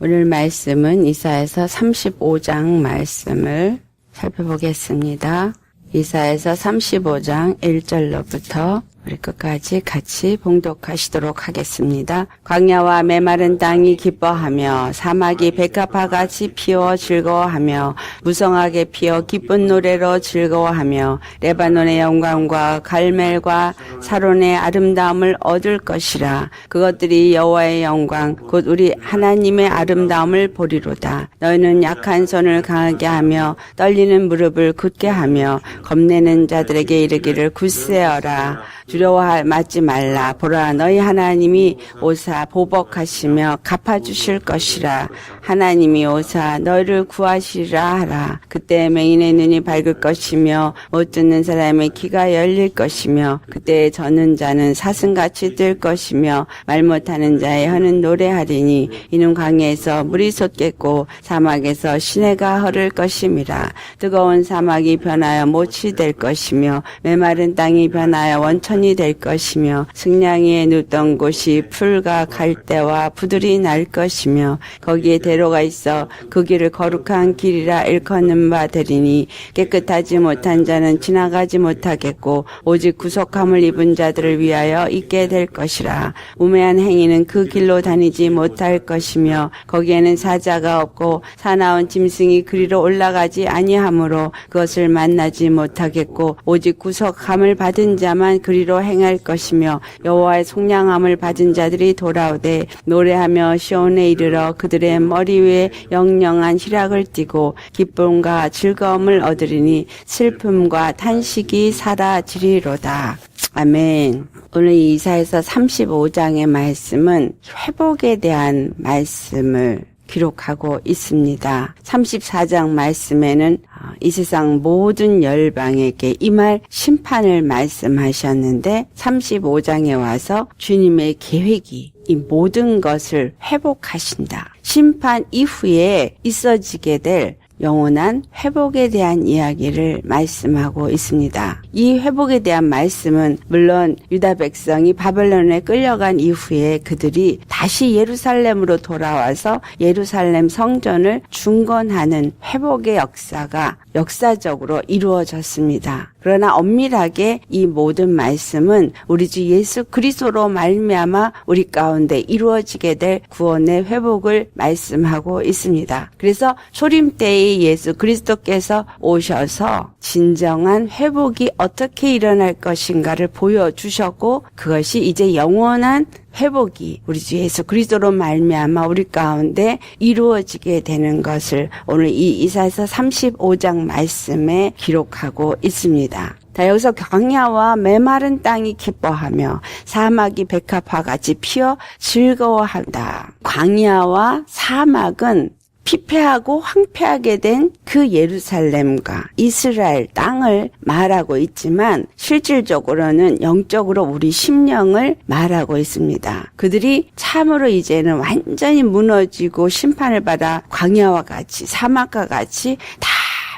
오늘 말씀은 이사야서 35장 말씀을 살펴보겠습니다. 이사야서 35장 1절로부터 우리 끝까지 같이 봉독하시도록 하겠습니다. 광야와 메마른 땅이 기뻐하며 사막이 백합화같이 피어 즐거워하며 무성하게 피어 기쁜 노래로 즐거워하며 레바논의 영광과 갈멜과 사론의 아름다움을 얻을 것이라. 그것들이 여호와의 영광 곧 우리 하나님의 아름다움을 보리로다. 너희는 약한 손을 강하게 하며 떨리는 무릎을 굳게 하며 겁내는 자들에게 이르기를 굳세어라. 두려워하지 말라. 보라, 너희 하나님이 오사 보복하시며 갚아주실 것이라. 하나님이 오사 너희를 구하시리라 하라. 그때 맹인의 눈이 밝을 것이며 못 듣는 사람의 귀가 열릴 것이며 그때 젖는 자는 사슴같이 뜰 것이며 말 못하는 자의 혀는 노래하리니 이는 광야에서 물이 솟겠고 사막에서 시내가 흐를 것임이라. 뜨거운 사막이 변하여 못이 될 것이며 메마른 땅이 변하여 원천이 될 것이며 승냥이에 눕던 곳이 풀과 갈대와 부들이 날 것이며 거기에 대로가 있어 그 길을 거룩한 길이라 일컫는 바 되리니 깨끗하지 못한 자는 지나가지 못하겠고 오직 구속함을 입은 자들을 위하여 있게 될 것이라. 우매한 행위는 그 길로 다니지 못할 것이며 거기에는 사자가 없고 사나운 짐승이 그리로 올라가지 아니하므로 그것을 만나지 못하겠고 오직 구속함을 받은 자만 그리로 행할 것이며 여호와의 속량함을 받은 자들이 돌아오되 노래하며 시온에 이르러 그들의 머리 위에 영영한 희락을 띠고 기쁨과 즐거움을 얻으리니 슬픔과 탄식이 사라지리로다. 아멘. 오늘 이사야서 35장의 말씀은 회복에 대한 말씀을 기록하고 있습니다. 34장 말씀에는 이 세상 모든 열방에게 임할 심판을 말씀하셨는데 35장에 와서 주님의 계획이 이 모든 것을 회복하신다. 심판 이후에 있어지게 될 영원한 회복에 대한 이야기를 말씀하고 있습니다. 이 회복에 대한 말씀은 물론 유다 백성이 바벨론에 끌려간 이후에 그들이 다시 예루살렘으로 돌아와서 예루살렘 성전을 중건하는 회복의 역사가 역사적으로 이루어졌습니다. 그러나 엄밀하게 이 모든 말씀은 우리 주 예수 그리스도로 말미암아 우리 가운데 이루어지게 될 구원의 회복을 말씀하고 있습니다. 그래서 초림 때의 예수 그리스도께서 오셔서 진정한 회복이 어떻게 일어날 것인가를 보여주셨고 그것이 이제 영원한 회복이 우리 주 예수 그리스도로 말미암아 우리 가운데 이루어지게 되는 것을 오늘 이 이사야서 35장 말씀에 기록하고 있습니다. 자, 여기서 광야와 메마른 땅이 기뻐하며 사막이 백합화같이 피어 즐거워한다. 광야와 사막은 피폐하고 황폐하게 된 그 예루살렘과 이스라엘 땅을 말하고 있지만 실질적으로는 영적으로 우리 심령을 말하고 있습니다. 그들이 참으로 이제는 완전히 무너지고 심판을 받아 광야와 같이 사막과 같이 다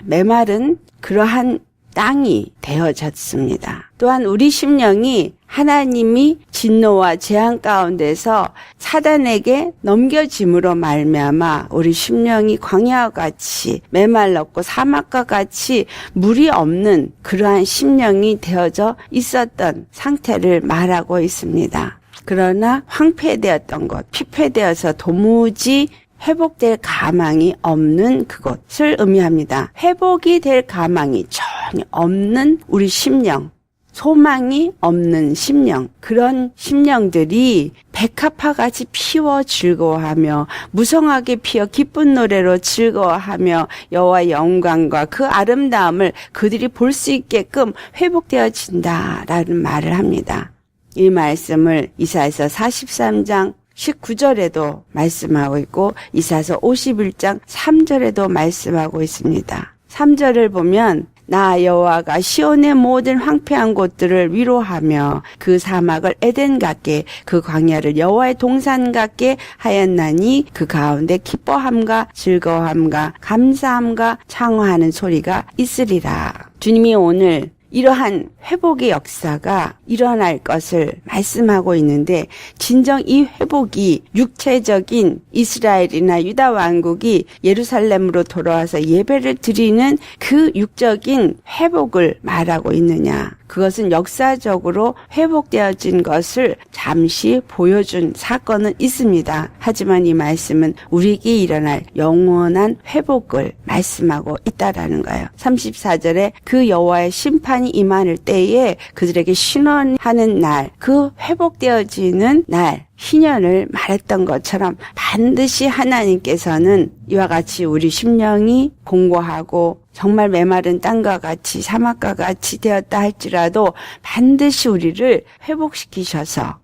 메마른 그러한 땅이 되어졌습니다. 또한 우리 심령이 하나님이 진노와 재앙 가운데서 사단에게 넘겨짐으로 말미암아 우리 심령이 광야와 같이 메말랐고 사막과 같이 물이 없는 그러한 심령이 되어져 있었던 상태를 말하고 있습니다. 그러나 황폐되었던 것, 피폐되어서 도무지 회복될 가망이 없는 그것을 의미합니다. 회복이 될 가망이 전혀 없는 우리 심령, 소망이 없는 심령, 그런 심령들이 백합화같이 피워 즐거워하며 무성하게 피어 기쁜 노래로 즐거워하며 여호와의 영광과 그 아름다움을 그들이 볼 수 있게끔 회복되어진다라는 말을 합니다. 이 말씀을 이사야서 43장 19절에도 말씀하고 있고 이사야서 51장 3절에도 말씀하고 있습니다. 3절을 보면 나 여호와가 시온의 모든 황폐한 곳들을 위로하며 그 사막을 에덴 같게 그 광야를 여호와의 동산 같게 하였나니 그 가운데 기뻐함과 즐거움과 감사함과 창화하는 소리가 있으리라. 주님이 오늘 이러한 회복의 역사가 일어날 것을 말씀하고 있는데 진정 이 회복이 육체적인 이스라엘이나 유다 왕국이 예루살렘으로 돌아와서 예배를 드리는 그 육적인 회복을 말하고 있느냐. 그것은 역사적으로 회복되어진 것을 잠시 보여준 사건은 있습니다. 하지만 이 말씀은 우리에게 일어날 영원한 회복을 말씀하고 있다라는 거예요. 34절에 그 여호와의 심판이 임할 때에 그들에게 신원하는 날, 그 회복되어지는 날, 희년을 말했던 것처럼 반드시 하나님께서는 이와 같이 우리 심령이 공고하고 정말 메마른 땅과 같이 사막과 같이 되었다 할지라도 반드시 우리를 회복시키셔서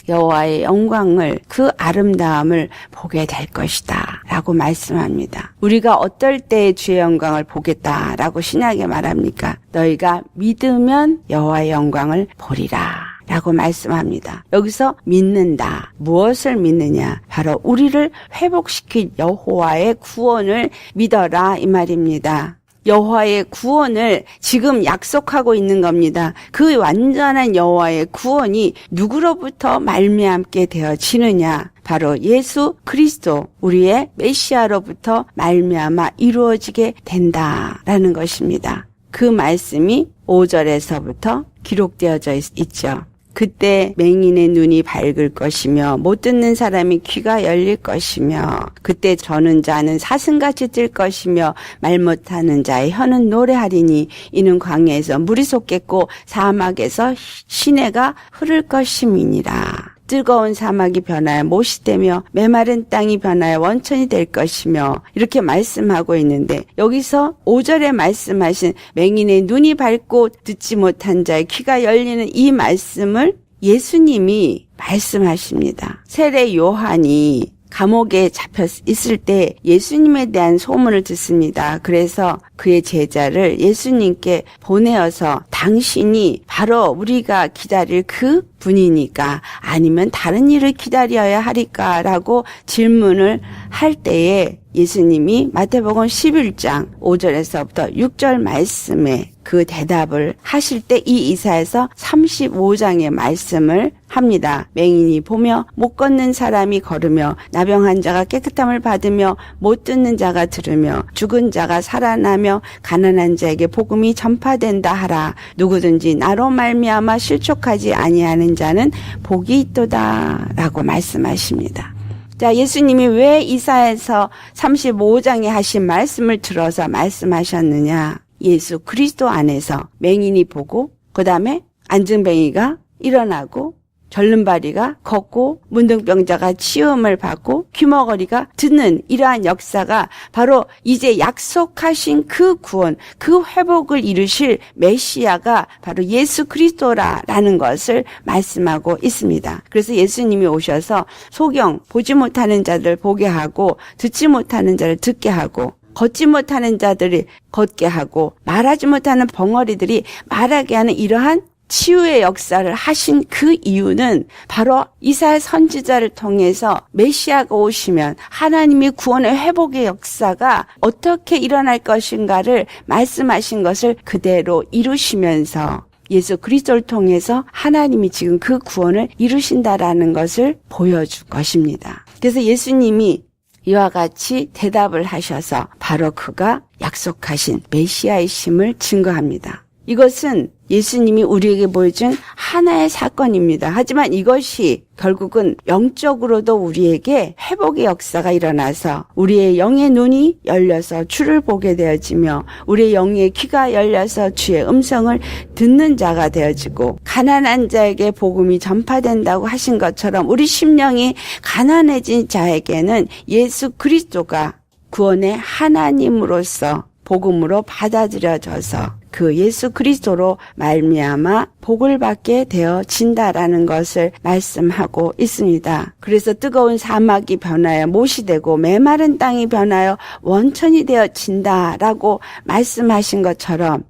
여호와의 영광을 그 아름다움을 보게 될 것이다 라고 말씀합니다. 우리가 어떨 때 주의 영광을 보겠다라고 신약에 말합니까? 너희가 믿으면 여호와의 영광을 보리라 라고 말씀합니다. 여기서 믿는다. 무엇을 믿느냐? 바로 우리를 회복시킨 여호와의 구원을 믿어라 이 말입니다. 여호와의 구원을 지금 약속하고 있는 겁니다. 그 완전한 여호와의 구원이 누구로부터 말미암게 되어지느냐? 바로 예수 그리스도 우리의 메시아로부터 말미암아 이루어지게 된다라는 것입니다. 그 말씀이 5절에서부터 기록되어져 있죠. 그때 맹인의 눈이 밝을 것이며 못 듣는 사람이 귀가 열릴 것이며 그때 저는 자는 사슴같이 뜰 것이며 말 못하는 자의 혀는 노래하리니 이는 광야에서 물이 솟겠고 사막에서 시내가 흐를 것임이니라. 뜨거운 사막이 변하여 못이 되며 메마른 땅이 변하여 원천이 될 것이며 이렇게 말씀하고 있는데 여기서 5절에 말씀하신 맹인의 눈이 밝고 듣지 못한 자의 귀가 열리는 이 말씀을 예수님이 말씀하십니다. 세례 요한이 감옥에 잡혀 있을 때 예수님에 대한 소문을 듣습니다. 그래서 그의 제자를 예수님께 보내어서 당신이 바로 우리가 기다릴 그 분이니까 아니면 다른 일을 기다려야 하리까라고 질문을 할 때에 예수님이 마태복음 11장 5절에서부터 6절 말씀에 그 대답을 하실 때 이 이사야서 35장의 말씀을 합니다. 맹인이 보며 못 걷는 사람이 걸으며 나병한 자가 깨끗함을 받으며 못 듣는 자가 들으며 죽은 자가 살아나며 가난한 자에게 복음이 전파된다 하라. 누구든지 나로 말미암아 실족하지 아니하는 자는 복이 있도다 라고 말씀하십니다. 자, 예수님이 왜 이사야서 35장에 하신 말씀을 들어서 말씀하셨느냐? 예수 그리스도 안에서 맹인이 보고 그 다음에 안증뱅이가 일어나고 절름발이가 걷고 문둥병자가 치유음을 받고 귀머거리가 듣는 이러한 역사가 바로 이제 약속하신 그 구원, 그 회복을 이루실 메시아가 바로 예수 그리스도라는 것을 말씀하고 있습니다. 그래서 예수님이 오셔서 소경 보지 못하는 자들 보게 하고 듣지 못하는 자를 듣게 하고 걷지 못하는 자들이 걷게 하고 말하지 못하는 벙어리들이 말하게 하는 이러한 치유의 역사를 하신 그 이유는 바로 이사야 선지자를 통해서 메시아가 오시면 하나님이 구원의 회복의 역사가 어떻게 일어날 것인가를 말씀하신 것을 그대로 이루시면서 예수 그리스도를 통해서 하나님이 지금 그 구원을 이루신다라는 것을 보여준 것입니다. 그래서 예수님이 이와 같이 대답을 하셔서 바로 그가 약속하신 메시아이심을 증거합니다. 이것은 예수님이 우리에게 보여준 하나의 사건입니다. 하지만 이것이 결국은 영적으로도 우리에게 회복의 역사가 일어나서 우리의 영의 눈이 열려서 주를 보게 되어지며 우리의 영의 귀가 열려서 주의 음성을 듣는 자가 되어지고 가난한 자에게 복음이 전파된다고 하신 것처럼 우리 심령이 가난해진 자에게는 예수 그리스도가 구원의 하나님으로서 복음으로 받아들여져서 그 예수 그리스도로 말미암아 복을 받게 되어진다라는 것을 말씀하고 있습니다. 그래서 뜨거운 사막이 변하여 못이 되고 메마른 땅이 변하여 원천이 되어진다라고 말씀하신 것처럼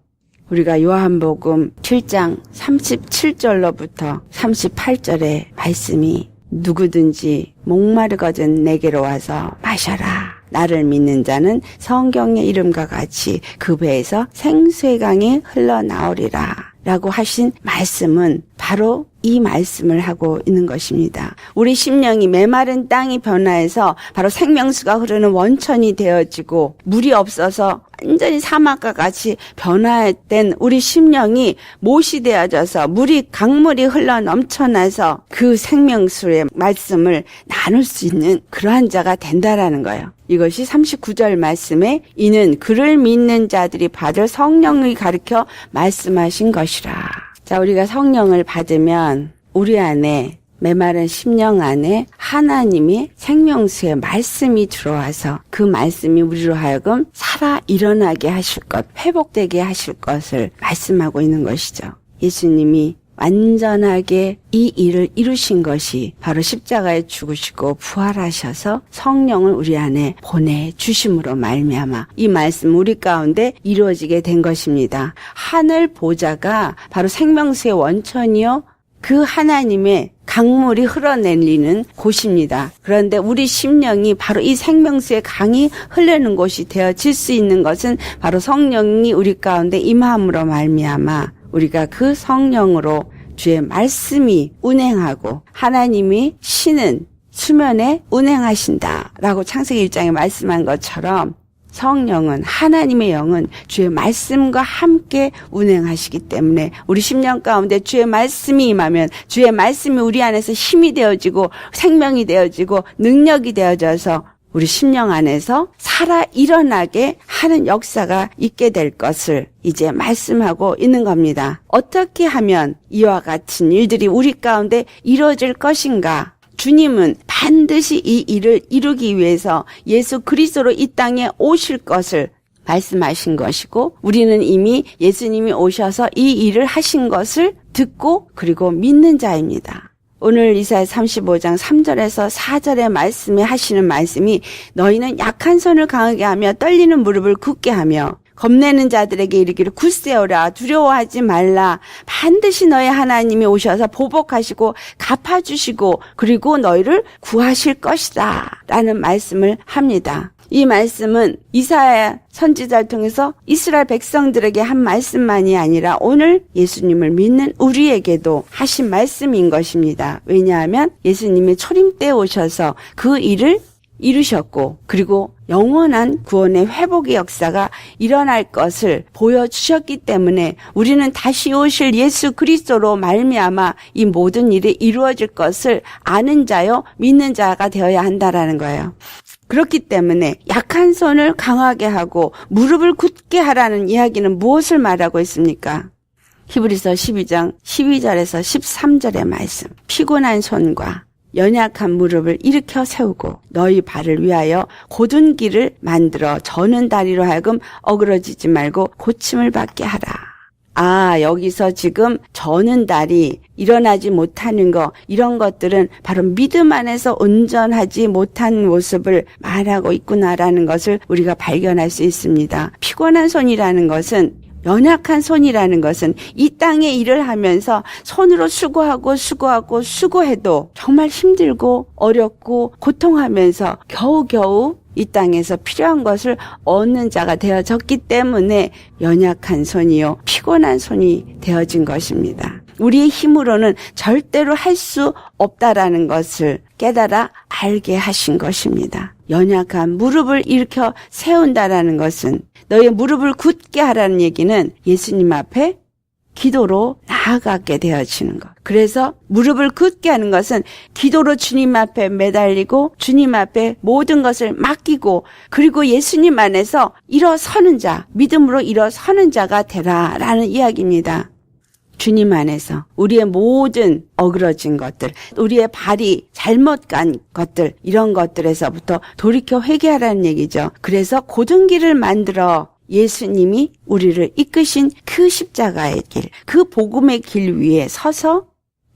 우리가 요한복음 7장 37절로부터 38절의 말씀이 누구든지 목마르거든 내게로 와서 마셔라. 나를 믿는 자는 성경의 이름과 같이 그 배에서 생수의 강이 흘러나오리라 라고 하신 말씀은 바로 이 말씀을 하고 있는 것입니다. 우리 심령이 메마른 땅이 변화해서 바로 생명수가 흐르는 원천이 되어지고 물이 없어서 완전히 사막과 같이 변화된 우리 심령이 못이 되어져서 강물이 흘러 넘쳐나서 그 생명수의 말씀을 나눌 수 있는 그러한 자가 된다라는 거예요. 이것이 39절 말씀에 이는 그를 믿는 자들이 받을 성령이 가르쳐 말씀하신 것이라. 자, 우리가 성령을 받으면 우리 안에 메마른 심령 안에 하나님이 생명수의 말씀이 들어와서 그 말씀이 우리로 하여금 살아 일어나게 하실 것, 회복되게 하실 것을 말씀하고 있는 것이죠. 예수님이 완전하게 이 일을 이루신 것이 바로 십자가에 죽으시고 부활하셔서 성령을 우리 안에 보내주심으로 말미암아 이 말씀 우리 가운데 이루어지게 된 것입니다. 하늘 보좌가 바로 생명수의 원천이요 그 하나님의 강물이 흘러내리는 곳입니다. 그런데 우리 심령이 바로 이 생명수의 강이 흐르는 곳이 되어질 수 있는 것은 바로 성령이 우리 가운데 임함으로 말미암아 우리가 그 성령으로 주의 말씀이 운행하고 하나님이 신은 수면에 운행하신다라고 창세기 1장에 말씀한 것처럼 성령은 하나님의 영은 주의 말씀과 함께 운행하시기 때문에 우리 심령 가운데 주의 말씀이 임하면 주의 말씀이 우리 안에서 힘이 되어지고 생명이 되어지고 능력이 되어져서 우리 심령 안에서 살아 일어나게 하는 역사가 있게 될 것을 이제 말씀하고 있는 겁니다. 어떻게 하면 이와 같은 일들이 우리 가운데 이루어질 것인가? 주님은 반드시 이 일을 이루기 위해서 예수 그리스도로 이 땅에 오실 것을 말씀하신 것이고 우리는 이미 예수님이 오셔서 이 일을 하신 것을 듣고 그리고 믿는 자입니다. 오늘 이사야 35장 3절에서 4절의 말씀에 하시는 말씀이 너희는 약한 손을 강하게 하며 떨리는 무릎을 굳게 하며 겁내는 자들에게 이르기를 굳세어라 두려워하지 말라 반드시 너희 하나님이 오셔서 보복하시고 갚아주시고 그리고 너희를 구하실 것이다 라는 말씀을 합니다. 이 말씀은 이사야 선지자를 통해서 이스라엘 백성들에게 한 말씀만이 아니라 오늘 예수님을 믿는 우리에게도 하신 말씀인 것입니다. 왜냐하면 예수님이 초림 때 오셔서 그 일을 이루셨고 그리고 영원한 구원의 회복의 역사가 일어날 것을 보여주셨기 때문에 우리는 다시 오실 예수 그리스도로 말미암아 이 모든 일이 이루어질 것을 아는 자요 믿는 자가 되어야 한다라는 거예요. 그렇기 때문에 약한 손을 강하게 하고 무릎을 굳게 하라는 이야기는 무엇을 말하고 있습니까? 히브리서 12장 12절에서 13절의 말씀. 피곤한 손과 연약한 무릎을 일으켜 세우고 너희 발을 위하여 곧은 길을 만들어 저는 다리로 하여금 어그러지지 말고 고침을 받게 하라. 여기서 지금 저는 다리, 일어나지 못하는 거 이런 것들은 바로 믿음 안에서 온전하지 못한 모습을 말하고 있구나라는 것을 우리가 발견할 수 있습니다. 피곤한 손이라는 것은 연약한 손이라는 것은 이 땅에 일을 하면서 손으로 수고해도 정말 힘들고 어렵고 고통하면서 겨우겨우 이 땅에서 필요한 것을 얻는 자가 되어졌기 때문에 연약한 손이요 피곤한 손이 되어진 것입니다. 우리의 힘으로는 절대로 할 수 없다라는 것을 깨달아 알게 하신 것입니다. 연약한 무릎을 일으켜 세운다라는 것은 너의 무릎을 굳게 하라는 얘기는 예수님 앞에 기도로 나아가게 되어지는 것. 그래서 무릎을 굳게 하는 것은 기도로 주님 앞에 매달리고 주님 앞에 모든 것을 맡기고 그리고 예수님 안에서 일어서는 자, 믿음으로 일어서는 자가 되라라는 이야기입니다. 주님 안에서 우리의 모든 어그러진 것들, 우리의 발이 잘못 간 것들 이런 것들에서부터 돌이켜 회개하라는 얘기죠. 그래서 곧은 길을 만들어 예수님이 우리를 이끄신 그 십자가의 길, 그 복음의 길 위에 서서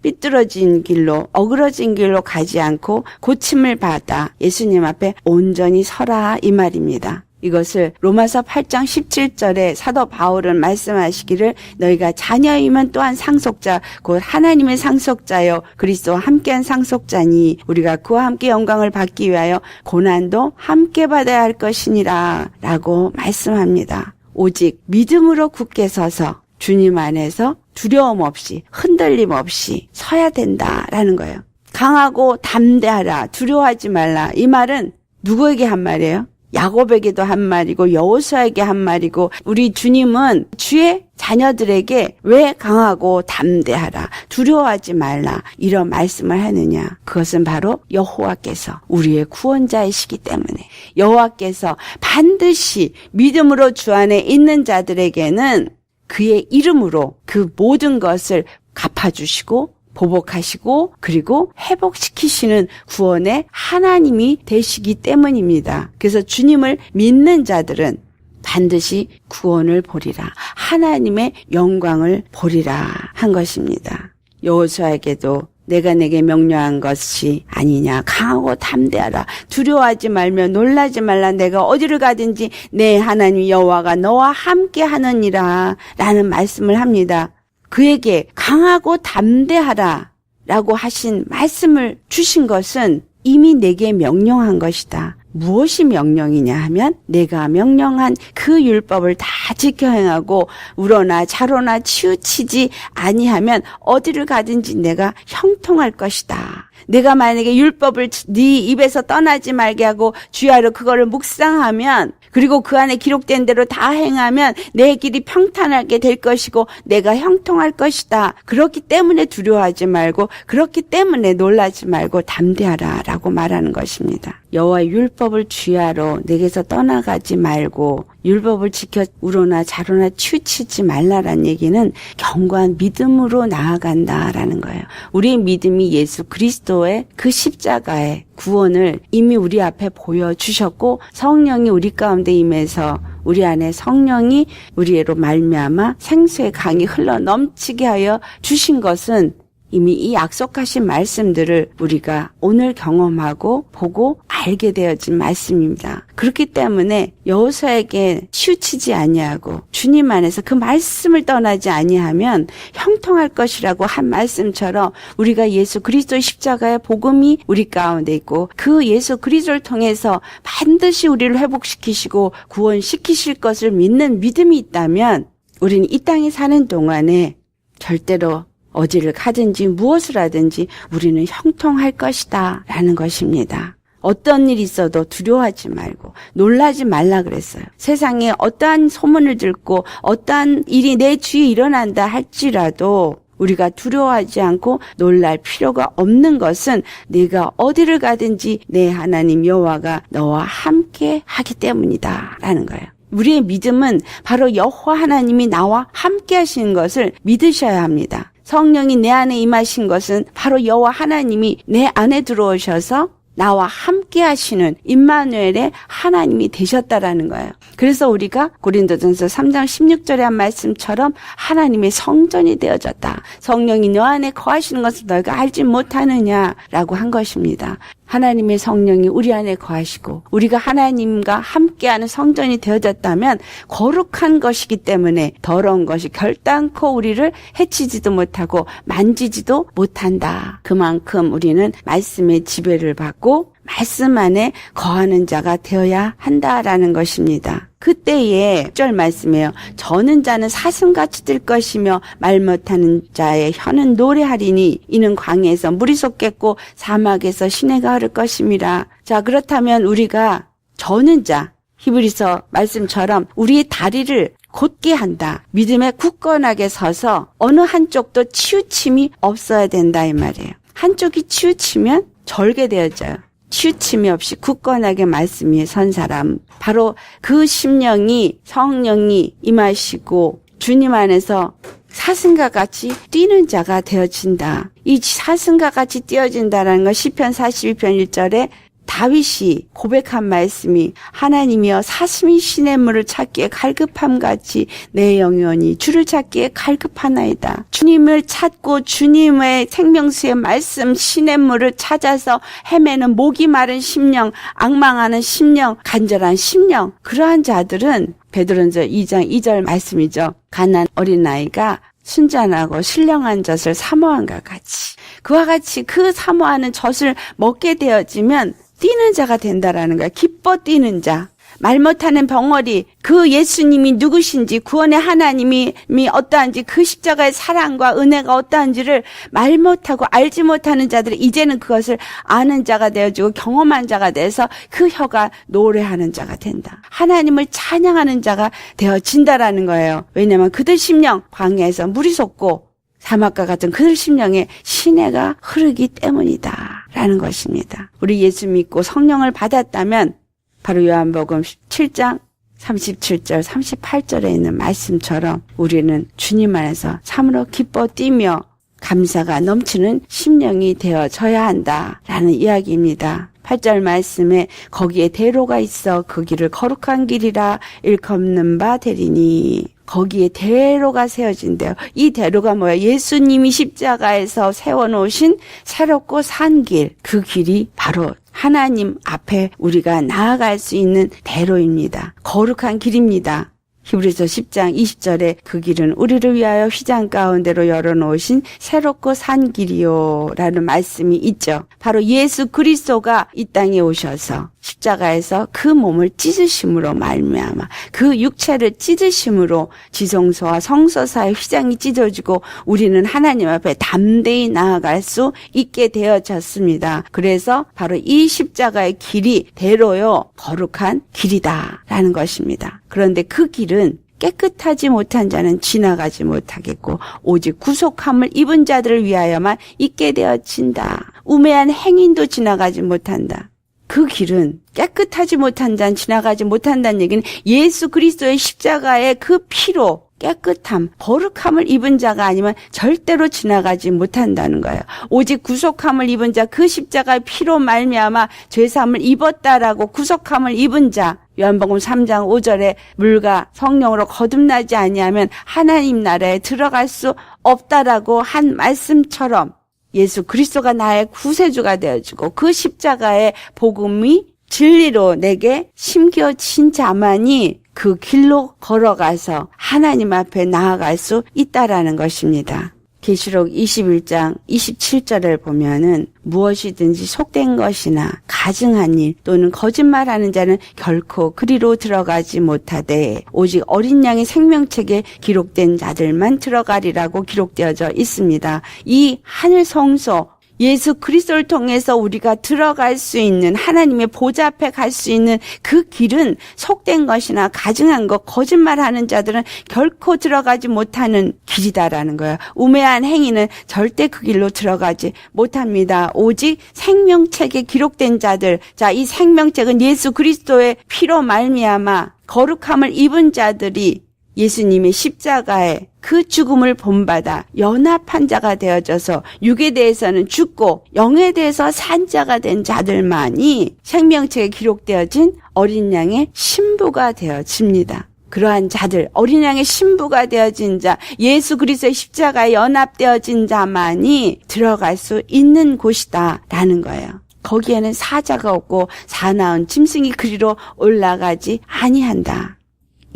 삐뚤어진 길로 어그러진 길로 가지 않고 고침을 받아 예수님 앞에 온전히 서라 이 말입니다. 이것을 로마서 8장 17절에 사도 바울은 말씀하시기를 너희가 자녀이면 또한 상속자 곧 하나님의 상속자여 그리스도와 함께한 상속자니 우리가 그와 함께 영광을 받기 위하여 고난도 함께 받아야 할 것이니라 라고 말씀합니다. 오직 믿음으로 굳게 서서 주님 안에서 두려움 없이 흔들림 없이 서야 된다라는 거예요. 강하고 담대하라. 두려워하지 말라. 이 말은 누구에게 한 말이에요? 야곱에게도 한 말이고 여호수아에게 한 말이고 우리 주님은 주의 자녀들에게 왜 강하고 담대하라, 두려워하지 말라 이런 말씀을 하느냐. 그것은 바로 여호와께서 우리의 구원자이시기 때문에 여호와께서 반드시 믿음으로 주 안에 있는 자들에게는 그의 이름으로 그 모든 것을 갚아주시고 보복하시고 그리고 회복시키시는 구원의 하나님이 되시기 때문입니다. 그래서 주님을 믿는 자들은 반드시 구원을 보리라, 하나님의 영광을 보리라 한 것입니다. 여호수아에게도 내가 내게 명령한 것이 아니냐, 강하고 담대하라, 두려워하지 말며 놀라지 말라, 내가 어디를 가든지 내 하나님 여호와가 너와 함께 하느니라 라는 말씀을 합니다. 그에게 강하고 담대하라 라고 하신 말씀을 주신 것은 이미 내게 명령한 것이다. 무엇이 명령이냐 하면 내가 명령한 그 율법을 다 지켜 행하고 우러나 자로나 치우치지 아니하면 어디를 가든지 내가 형통할 것이다. 내가 만약에 율법을 네 입에서 떠나지 말게 하고 주야로 그거를 묵상하면 그리고 그 안에 기록된 대로 다 행하면 내 길이 평탄하게 될 것이고 내가 형통할 것이다. 그렇기 때문에 두려워하지 말고 그렇기 때문에 놀라지 말고 담대하라 라고 말하는 것입니다. 여호와의 율법을 주야로 내게서 떠나가지 말고 율법을 지켜 우러나 자로나 치우치지 말라라는 얘기는 견고한 믿음으로 나아간다라는 거예요. 우리의 믿음이 예수 그리스도의 그 십자가의 구원을 이미 우리 앞에 보여주셨고 성령이 우리 가운데 임해서 우리 안에 성령이 우리로 말미암아 생수의 강이 흘러 넘치게 하여 주신 것은 이미 이 약속하신 말씀들을 우리가 오늘 경험하고 보고 알게 되어진 말씀입니다. 그렇기 때문에 여호수아에게 치우치지 아니하고 주님 안에서 그 말씀을 떠나지 아니하면 형통할 것이라고 한 말씀처럼 우리가 예수 그리스도의 십자가의 복음이 우리 가운데 있고 그 예수 그리스도를 통해서 반드시 우리를 회복시키시고 구원시키실 것을 믿는 믿음이 있다면 우리는 이 땅에 사는 동안에 절대로 어디를 가든지 무엇을 하든지 우리는 형통할 것이다 라는 것입니다. 어떤 일이 있어도 두려워하지 말고 놀라지 말라 그랬어요. 세상에 어떠한 소문을 듣고 어떠한 일이 내 주위에 일어난다 할지라도 우리가 두려워하지 않고 놀랄 필요가 없는 것은 네가 어디를 가든지 내 하나님 여호와가 너와 함께 하기 때문이다 라는 거예요. 우리의 믿음은 바로 여호와 하나님이 나와 함께 하시는 것을 믿으셔야 합니다. 성령이 내 안에 임하신 것은 바로 여호와 하나님이 내 안에 들어오셔서 나와 함께 하시는 임마누엘의 하나님이 되셨다라는 거예요. 그래서 우리가 고린도전서 3장 16절에 한 말씀처럼 하나님의 성전이 되어졌다. 성령이 너 안에 거하시는 것을 너희가 알지 못하느냐라고 한 것입니다. 하나님의 성령이 우리 안에 거하시고 우리가 하나님과 함께하는 성전이 되어졌다면 거룩한 것이기 때문에 더러운 것이 결단코 우리를 해치지도 못하고 만지지도 못한다. 그만큼 우리는 말씀의 지배를 받고 말씀 안에 거하는 자가 되어야 한다라는 것입니다. 그때에 1절 말씀이에요. 저는 자는 사슴같이 뜰 것이며 말 못하는 자의 혀는 노래하리니 이는 광야에서 물이 솟겠고 사막에서 시내가 흐를 것임이라. 자, 그렇다면 우리가 저는 자, 히브리서 말씀처럼 우리의 다리를 곧게 한다. 믿음에 굳건하게 서서 어느 한쪽도 치우침이 없어야 된다 이 말이에요. 한쪽이 치우치면 절개되어져요. 치우침이 없이 굳건하게 말씀 위에 선 사람, 바로 그 심령이 성령이 임하시고 주님 안에서 사슴과 같이 뛰는 자가 되어진다. 이 사슴과 같이 뛰어진다라는 건 시편 42편 1절에 다윗이 고백한 말씀이 하나님이여 사슴이 시냇물을 찾기에 갈급함같이 내 영혼이 주를 찾기에 갈급하나이다. 주님을 찾고 주님의 생명수의 말씀 시냇물을 찾아서 헤매는 목이 마른 심령, 앙망하는 심령, 간절한 심령, 그러한 자들은 베드로전서 2장 2절 말씀이죠. 가난 어린아이가 순전하고 신령한 젖을 사모함과 같이 그와 같이 그 사모하는 젖을 먹게 되어지면 뛰는 자가 된다라는 거야. 기뻐 뛰는 자. 말 못하는 벙어리, 그 예수님이 누구신지, 구원의 하나님이 어떠한지, 그 십자가의 사랑과 은혜가 어떠한지를 말 못하고 알지 못하는 자들이 이제는 그것을 아는 자가 되어지고 경험한 자가 돼서 그 혀가 노래하는 자가 된다. 하나님을 찬양하는 자가 되어진다라는 거예요. 왜냐하면 그들 심령 광야에서 물이 솟고 사막과 같은 그들 심령에 시내가 흐르기 때문이다 라는 것입니다. 우리 예수 믿고 성령을 받았다면 바로 요한복음 7장 37절 38절에 있는 말씀처럼 우리는 주님 안에서 참으로 기뻐 뛰며 감사가 넘치는 심령이 되어져야 한다라는 이야기입니다. 8절 말씀에 거기에 대로가 있어 그 길을 거룩한 길이라 일컫는 바 되리니, 거기에 대로가 세워진대요. 이 대로가 뭐야? 예수님이 십자가에서 세워놓으신 새롭고 산 길, 그 길이 바로 하나님 앞에 우리가 나아갈 수 있는 대로입니다. 거룩한 길입니다. 히브리서 10장 20절에 그 길은 우리를 위하여 휘장 가운데로 열어놓으신 새롭고 산 길이요 라는 말씀이 있죠. 바로 예수 그리스도가 이 땅에 오셔서 십자가에서 그 몸을 찢으심으로 말미암아 그 육체를 찢으심으로 지성소와 성소 사이의 휘장이 찢어지고 우리는 하나님 앞에 담대히 나아갈 수 있게 되어졌습니다. 그래서 바로 이 십자가의 길이 대로요 거룩한 길이다라는 것입니다. 그런데 그 길은 깨끗하지 못한 자는 지나가지 못하겠고 오직 구속함을 입은 자들을 위하여만 있게 되어진다. 우매한 행인도 지나가지 못한다. 그 길은 깨끗하지 못한 자는 지나가지 못한다는 얘기는 예수 그리스도의 십자가의 그 피로 깨끗함, 거룩함을 입은 자가 아니면 절대로 지나가지 못한다는 거예요. 오직 구속함을 입은 자, 그 십자가의 피로 말미암아 죄사함을 입었다라고 구속함을 입은 자, 요한복음 3장 5절에 물과 성령으로 거듭나지 아니하면 하나님 나라에 들어갈 수 없다라고 한 말씀처럼 예수 그리스도가 나의 구세주가 되어주고 그 십자가의 복음이 진리로 내게 심겨진 자만이 그 길로 걸어가서 하나님 앞에 나아갈 수 있다라는 것입니다. 계시록 21장 27절을 보면은 무엇이든지 속된 것이나 가증한 일 또는 거짓말하는 자는 결코 그리로 들어가지 못하되 오직 어린 양의 생명책에 기록된 자들만 들어가리라고 기록되어져 있습니다. 이 하늘 성소 예수 그리스도를 통해서 우리가 들어갈 수 있는 하나님의 보좌 앞에 갈 수 있는 그 길은 속된 것이나 가증한 것, 거짓말하는 자들은 결코 들어가지 못하는 길이다라는 거예요. 우매한 행위는 절대 그 길로 들어가지 못합니다. 오직 생명책에 기록된 자들, 자, 이 생명책은 예수 그리스도의 피로 말미암아 거룩함을 입은 자들이 예수님의 십자가에 그 죽음을 본받아 연합한 자가 되어져서 육에 대해서는 죽고 영에 대해서 산 자가 된 자들만이 생명책에 기록되어진 어린 양의 신부가 되어집니다. 그러한 자들, 어린 양의 신부가 되어진 자, 예수 그리스도의 십자가에 연합되어진 자만이 들어갈 수 있는 곳이다라는 거예요. 거기에는 사자가 없고 사나운 짐승이 그리로 올라가지 아니한다.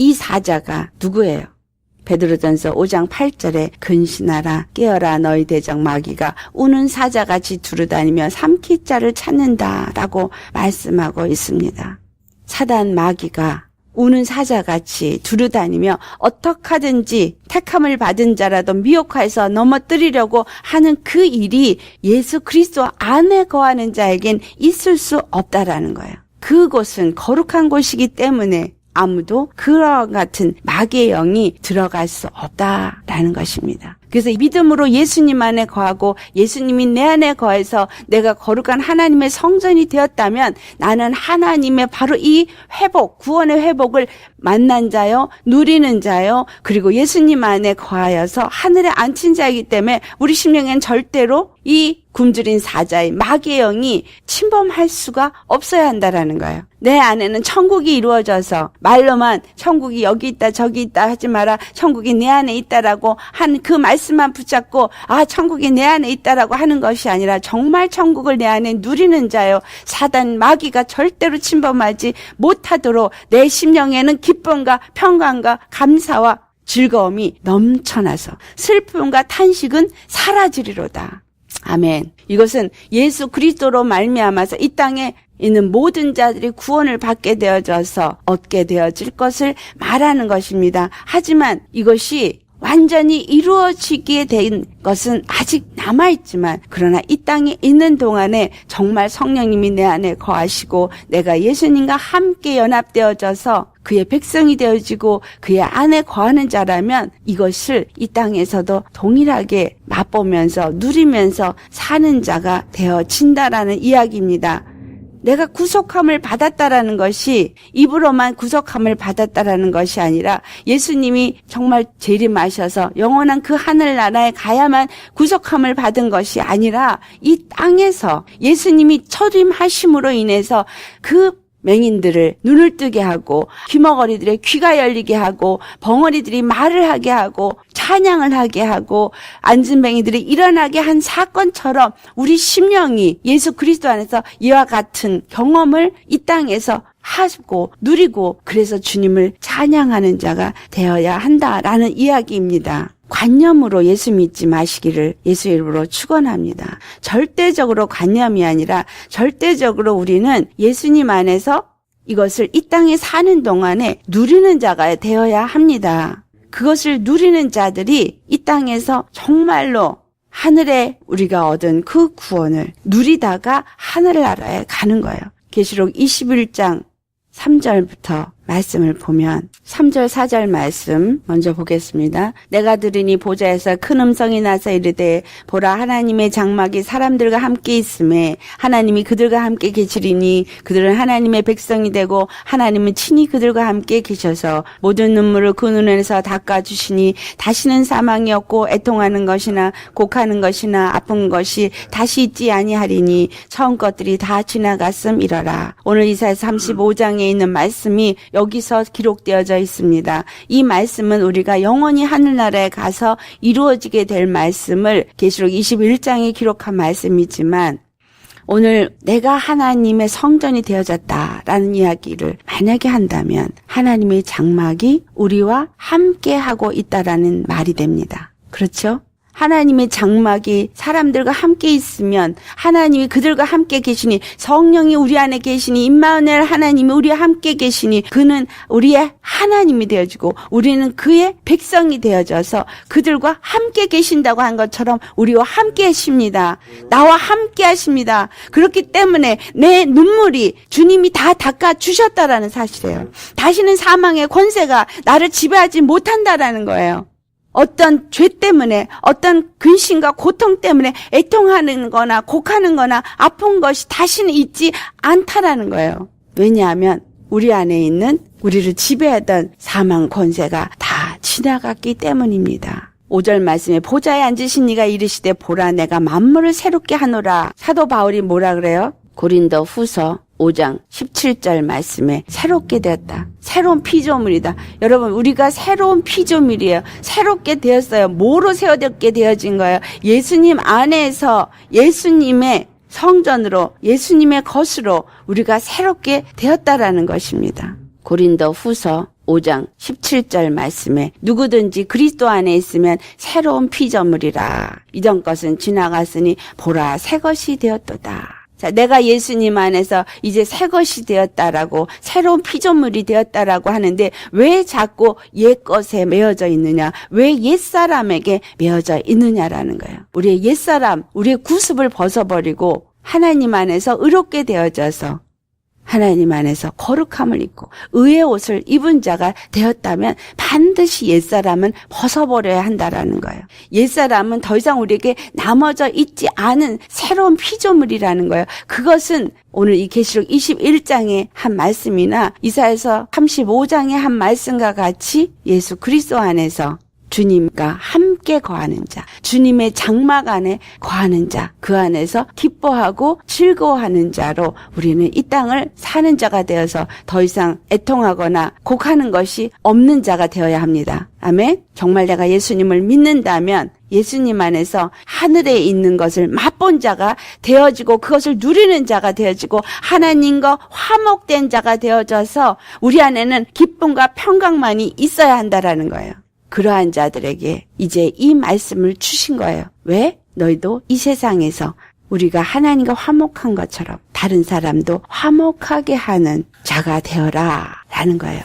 이 사자가 누구예요? 베드로전서 5장 8절에 근신하라 깨어라 너희 대적 마귀가 우는 사자같이 두루다니며 삼킬 자를 찾는다라고 말씀하고 있습니다. 사단 마귀가 우는 사자같이 두루다니며 어떻게 하든지 택함을 받은 자라도 미혹해서 넘어뜨리려고 하는 그 일이 예수 그리스도 안에 거하는 자에겐 있을 수 없다라는 거예요. 그곳은 거룩한 곳이기 때문에 아무도 그와 같은 마귀의 영이 들어갈 수 없다라는 것입니다. 그래서 믿음으로 예수님 안에 거하고 예수님이 내 안에 거해서 내가 거룩한 하나님의 성전이 되었다면 나는 하나님의 바로 이 회복, 구원의 회복을 만난 자요, 누리는 자요, 그리고 예수님 안에 거하여서 하늘에 앉힌 자이기 때문에 우리 심령엔 절대로 이 굶주린 사자의 마귀의 영이 침범할 수가 없어야 한다라는 거예요. 내 안에는 천국이 이루어져서 말로만 천국이 여기 있다 저기 있다 하지 마라, 천국이 내 안에 있다라고 한 그 말씀만 붙잡고 천국이 내 안에 있다라고 하는 것이 아니라 정말 천국을 내 안에 누리는 자요, 사단 마귀가 절대로 침범하지 못하도록 내 심령에는 기쁨과 평강과 감사와 즐거움이 넘쳐나서 슬픔과 탄식은 사라지리로다. 아멘. 이것은 예수 그리스도로 말미암아서 이 땅에 있는 모든 자들이 구원을 받게 되어져서 얻게 되어질 것을 말하는 것입니다. 하지만 이것이 완전히 이루어지게 된 것은 아직 남아있지만, 그러나 이 땅에 있는 동안에 정말 성령님이 내 안에 거하시고 내가 예수님과 함께 연합되어져서 그의 백성이 되어지고 그의 안에 거하는 자라면 이것을 이 땅에서도 동일하게 맛보면서 누리면서 사는 자가 되어진다라는 이야기입니다. 내가 구속함을 받았다라는 것이 입으로만 구속함을 받았다라는 것이 아니라 예수님이 정말 재림하셔서 영원한 그 하늘나라에 가야만 구속함을 받은 것이 아니라 이 땅에서 예수님이 철임하심으로 인해서 그 맹인들을 눈을 뜨게 하고 귀머거리들의 귀가 열리게 하고 벙어리들이 말을 하게 하고 찬양을 하게 하고 앉은 뱅이들이 일어나게 한 사건처럼 우리 심령이 예수 그리스도 안에서 이와 같은 경험을 이 땅에서 하고 누리고 그래서 주님을 찬양하는 자가 되어야 한다라는 이야기입니다. 관념으로 예수 믿지 마시기를 예수 이름으로 축원합니다. 절대적으로 관념이 아니라 절대적으로 우리는 예수님 안에서 이것을 이 땅에 사는 동안에 누리는 자가 되어야 합니다. 그것을 누리는 자들이 이 땅에서 정말로 하늘에 우리가 얻은 그 구원을 누리다가 하늘나라에 가는 거예요. 계시록 21장 3절부터 말씀을 보면 3절 4절 말씀 먼저 보겠습니다. 내가 들으니 보좌에서 큰 음성이 나서 이르되 보라 하나님의 장막이 사람들과 함께 있음에 하나님이 그들과 함께 계시리니 그들은 하나님의 백성이 되고 하나님은 친히 그들과 함께 계셔서 모든 눈물을 그 눈에서 닦아주시니 다시는 사망이 없고 애통하는 것이나 곡하는 것이나 아픈 것이 다시 있지 아니하리니 처음 것들이 다 지나갔음이러라. 오늘 이사야 35장에 있는 말씀이 여기서 기록되어져 있습니다. 이 말씀은 우리가 영원히 하늘나라에 가서 이루어지게 될 말씀을 계시록 21장에 기록한 말씀이지만 오늘 내가 하나님의 성전이 되어졌다라는 이야기를 만약에 한다면 하나님의 장막이 우리와 함께하고 있다라는 말이 됩니다. 그렇죠? 하나님의 장막이 사람들과 함께 있으면 하나님이 그들과 함께 계시니 성령이 우리 안에 계시니 임마누엘 하나님이 우리와 함께 계시니 그는 우리의 하나님이 되어지고 우리는 그의 백성이 되어져서 그들과 함께 계신다고 한 것처럼 우리와 함께 하십니다. 나와 함께 하십니다. 그렇기 때문에 내 눈물이 주님이 다 닦아주셨다라는 사실이에요. 다시는 사망의 권세가 나를 지배하지 못한다라는 거예요. 어떤 죄 때문에 어떤 근심과 고통 때문에 애통하는 거나 곡하는 거나 아픈 것이 다시는 있지 않다라는 거예요. 왜냐하면 우리 안에 있는 우리를 지배하던 사망 권세가 다 지나갔기 때문입니다. 5절 말씀에 보좌에 앉으신 이가 이르시되 보라 내가 만물을 새롭게 하노라. 사도 바울이 뭐라 그래요? 고린도 후서 5장 17절 말씀에 새롭게 되었다. 새로운 피조물이다. 여러분 우리가 새로운 피조물이에요. 새롭게 되었어요. 뭐로 새롭게 되어진 거예요? 예수님 안에서 예수님의 성전으로 예수님의 것으로 우리가 새롭게 되었다라는 것입니다. 고린도 후서 5장 17절 말씀에 누구든지 그리스도 안에 있으면 새로운 피조물이라. 이전 것은 지나갔으니 보라 새 것이 되었도다. 자, 내가 예수님 안에서 이제 새 것이 되었다라고 새로운 피조물이 되었다라고 하는데 왜 자꾸 옛 것에 매어져 있느냐? 왜 옛사람에게 매어져 있느냐라는 거예요. 우리의 옛사람, 우리의 구습을 벗어버리고 하나님 안에서 의롭게 되어져서 하나님 안에서 거룩함을 입고 의의 옷을 입은 자가 되었다면 반드시 옛사람은 벗어버려야 한다라는 거예요. 옛사람은 더 이상 우리에게 남아져 있지 않은 새로운 피조물이라는 거예요. 그것은 오늘 이 계시록 21장의 한 말씀이나 이사야서 35장의 한 말씀과 같이 예수 그리스도 안에서 주님과 함께 거하는 자, 주님의 장막 안에 거하는 자, 그 안에서 기뻐하고 즐거워하는 자로 우리는 이 땅을 사는 자가 되어서 더 이상 애통하거나 곡하는 것이 없는 자가 되어야 합니다. 아멘. 정말 내가 예수님을 믿는다면 예수님 안에서 하늘에 있는 것을 맛본 자가 되어지고 그것을 누리는 자가 되어지고 하나님과 화목된 자가 되어져서 우리 안에는 기쁨과 평강만이 있어야 한다라는 거예요. 그러한 자들에게 이제 이 말씀을 주신 거예요. 왜? 너희도 이 세상에서 우리가 하나님과 화목한 것처럼 다른 사람도 화목하게 하는 자가 되어라 라는 거예요.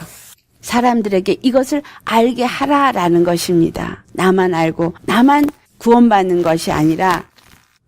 사람들에게 이것을 알게 하라라는 것입니다. 나만 알고 나만 구원받는 것이 아니라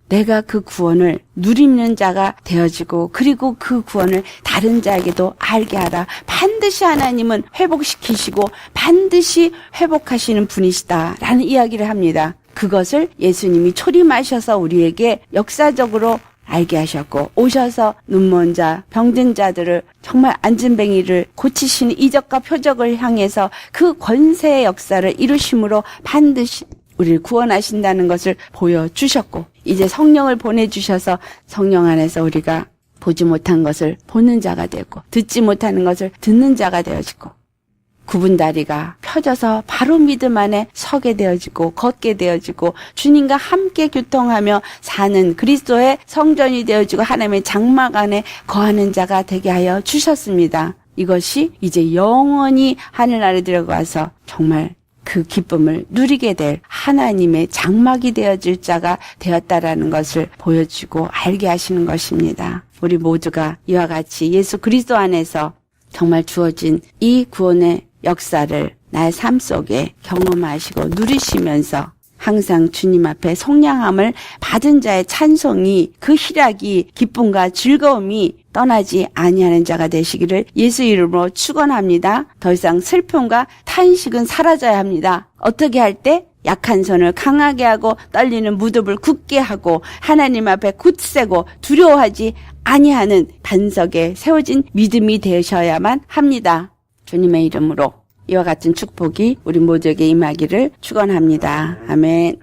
내가 그 구원을 누리는 자가 되어지고 그리고 그 구원을 다른 자에게도 알게 하라. 반드시 하나님은 회복시키시고 반드시 회복하시는 분이시다라는 이야기를 합니다. 그것을 예수님이 초림하셔서 우리에게 역사적으로 알게 하셨고 오셔서 눈먼 자, 병든 자들을 정말 안진뱅이를 고치시는 이적과 표적을 향해서 그 권세의 역사를 이루심으로 반드시 우리를 구원하신다는 것을 보여주셨고 이제 성령을 보내주셔서 성령 안에서 우리가 보지 못한 것을 보는 자가 되고 듣지 못하는 것을 듣는 자가 되어지고 구분다리가 펴져서 바로 믿음 안에 서게 되어지고 걷게 되어지고 주님과 함께 교통하며 사는 그리스도의 성전이 되어지고 하나님의 장막 안에 거하는 자가 되게 하여 주셨습니다. 이것이 이제 영원히 하늘나라에 들어가서 정말 그 기쁨을 누리게 될 하나님의 장막이 되어질 자가 되었다라는 것을 보여주고 알게 하시는 것입니다. 우리 모두가 이와 같이 예수 그리스도 안에서 정말 주어진 이 구원의 역사를 나의 삶 속에 경험하시고 누리시면서 항상 주님 앞에 속량함을 받은 자의 찬송이 그 희락이 기쁨과 즐거움이 떠나지 아니하는 자가 되시기를 예수 이름으로 축원합니다. 더 이상 슬픔과 탄식은 사라져야 합니다. 어떻게 할 때? 약한 손을 강하게 하고 떨리는 무릎을 굳게 하고 하나님 앞에 굳세고 두려워하지 아니하는 반석에 세워진 믿음이 되셔야만 합니다. 주님의 이름으로 이와 같은 축복이 우리 모두에게 임하기를 축원합니다. 아멘.